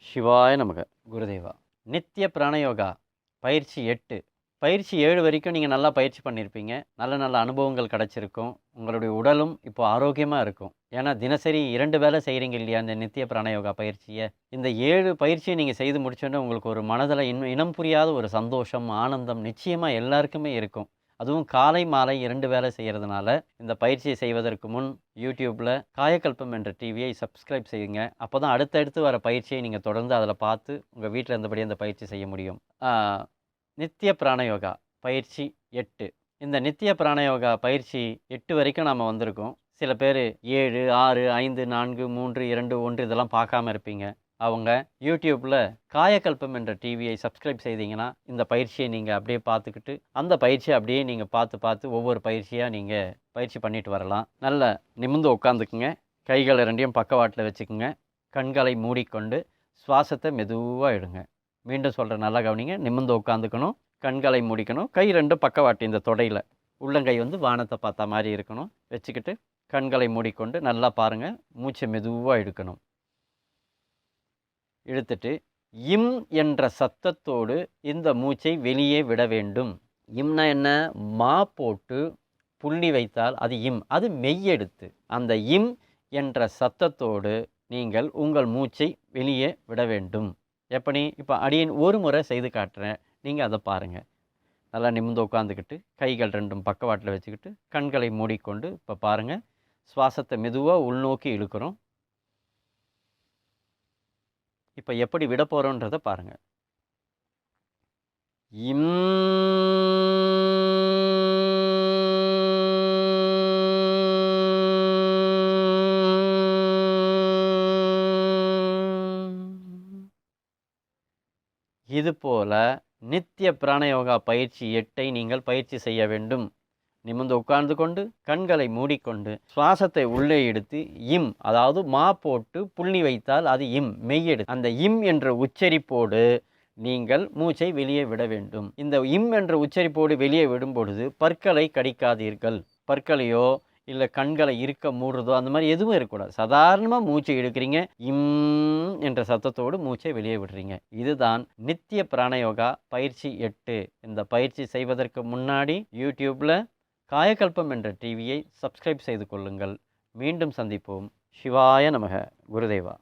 சிவாய நமக. குருதேவா. நித்திய பிராணயோகா பயிற்சி 8. பயிற்சி 7 வரைக்கும் நீங்கள் நல்லா பயிற்சி பண்ணியிருப்பீங்க. நல்ல நல்ல அனுபவங்கள் கிடச்சிருக்கும். உங்களுடைய உடலும் இப்போ ஆரோக்கியமாக இருக்கும். ஏன்னா தினசரி 2 வேளை செய்கிறீங்க இல்லையா இந்த நித்திய பிராணயோகா பயிற்சியை. இந்த 7 பயிற்சியை நீங்கள் செய்து முடிச்சோன்னே உங்களுக்கு ஒரு மனதில் இனம் புரியாத ஒரு சந்தோஷம், ஆனந்தம் நிச்சயமாக எல்லாருக்குமே இருக்கும். அதுவும் காலை மாலை 2 வேளை செய்கிறதுனால இந்த பயிற்சியை செய்வதற்கு முன் யூடியூப்பில் காயக்கல்பம் என்ற டிவியை சப்ஸ்கிரைப் செய்யுங்க. அப்போ தான் அடுத்தடுத்து வர பயிற்சியை நீங்கள் தொடர்ந்து அதில் பார்த்து உங்கள் வீட்டில் இருந்தபடி அந்த பயிற்சி செய்ய முடியும். நித்திய பிராணயோகா பயிற்சி 8. இந்த நித்திய பிராணயோகா பயிற்சி 8 வரைக்கும் நாம் வந்திருக்கோம். சில பேர் 7, 6, 5, 4, 3, 2, 1 இதெல்லாம் பார்க்காம இருப்பீங்க. அவங்க யூடியூப்பில் காயக்கல்பம் என்ற டிவியை சப்ஸ்கிரைப் செய்தீங்கன்னா இந்த பயிற்சியை நீங்கள் அப்படியே பார்த்துக்கிட்டு அந்த பயிற்சியை அப்படியே நீங்கள் பார்த்து ஒவ்வொரு பயிற்சியாக நீங்கள் பயிற்சி பண்ணிட்டு வரலாம். நல்ல நிமிர்ந்து உட்காந்துக்குங்க. கைகளை ரெண்டையும் பக்கவாட்டில் வச்சுக்குங்க. கண்களை மூடிக்கொண்டு சுவாசத்தை மெதுவாக எடுங்க. மீண்டும் சொல்கிற நல்லா கவனிங்க. நிமிர்ந்து உட்காந்துக்கணும். கண்களை மூடிக்கணும். கை ரெண்டும் பக்கவாட்டு இந்த தொடையில். உள்ளங்கை வானத்தை பார்த்த மாதிரி இருக்கணும். வச்சுக்கிட்டு கண்களை மூடிக்கொண்டு நல்லா பாருங்கள். மூச்சை மெதுவாக இழுக்கணும். இழுத்துட்டு இம் என்ற சத்தத்தோடு இந்த மூச்சை வெளியே விட வேண்டும். இம்னா என்ன? மா போட்டு புள்ளி வைத்தால் அது இம், அது மெய்யெழுத்து. அந்த இம் என்ற சத்தத்தோடு நீங்கள் உங்கள் மூச்சை வெளியே விட வேண்டும். எப்படி? இப்போ அடியேன் ஒரு முறை செய்து காட்டுறேன், நீங்கள் அதை பாருங்கள். நல்லா நிமிர்ந்து உட்காந்துக்கிட்டு கைகள் ரெண்டும் பக்கவாட்டில் வச்சுக்கிட்டு கண்களை மூடிக்கொண்டு இப்போ பாருங்கள். சுவாசத்தை மெதுவாக உள்நோக்கி இழுக்கிறோம். இப்போ எப்படி விட போகிறோன்றதை பாருங்கள். இம் இதுபோல நித்திய பிராணயோகா பயிற்சி 8ஐ நீங்கள் பயிற்சி செய்ய வேண்டும். நிமிர்ந்து உட்கார்ந்து கொண்டு கண்களை மூடிக்கொண்டு சுவாசத்தை உள்ளே எடுத்து இம், அதாவது மா போட்டு புள்ளி வைத்தால் அது இம், மெய்யெடு. அந்த இம் என்ற உச்சரிப்போடு நீங்கள் மூச்சை வெளியே விட வேண்டும். இந்த இம் என்ற உச்சரிப்போடு வெளியே விடும் பொழுது பற்களை கடிக்காதீர்கள். பற்களையோ இல்லை கண்களை இருக்க மூடுறதோ அந்த மாதிரி எதுவும் இருக்கக்கூடாது. சாதாரணமாக மூச்சை எடுக்கிறீங்க. இம் என்ற சத்தத்தோடு மூச்சை வெளியே விடுறீங்க. இதுதான் நித்திய பிராணயோகா பயிற்சி 8. இந்த பயிற்சி செய்வதற்கு முன்னாடி யூடியூப்பில் காயக்கல்பம் என்ற டிவியை சப்ஸ்கிரைப் செய்து கொள்ளுங்கள். மீண்டும் சந்திப்போம். சிவாய நமக. குருதேவா.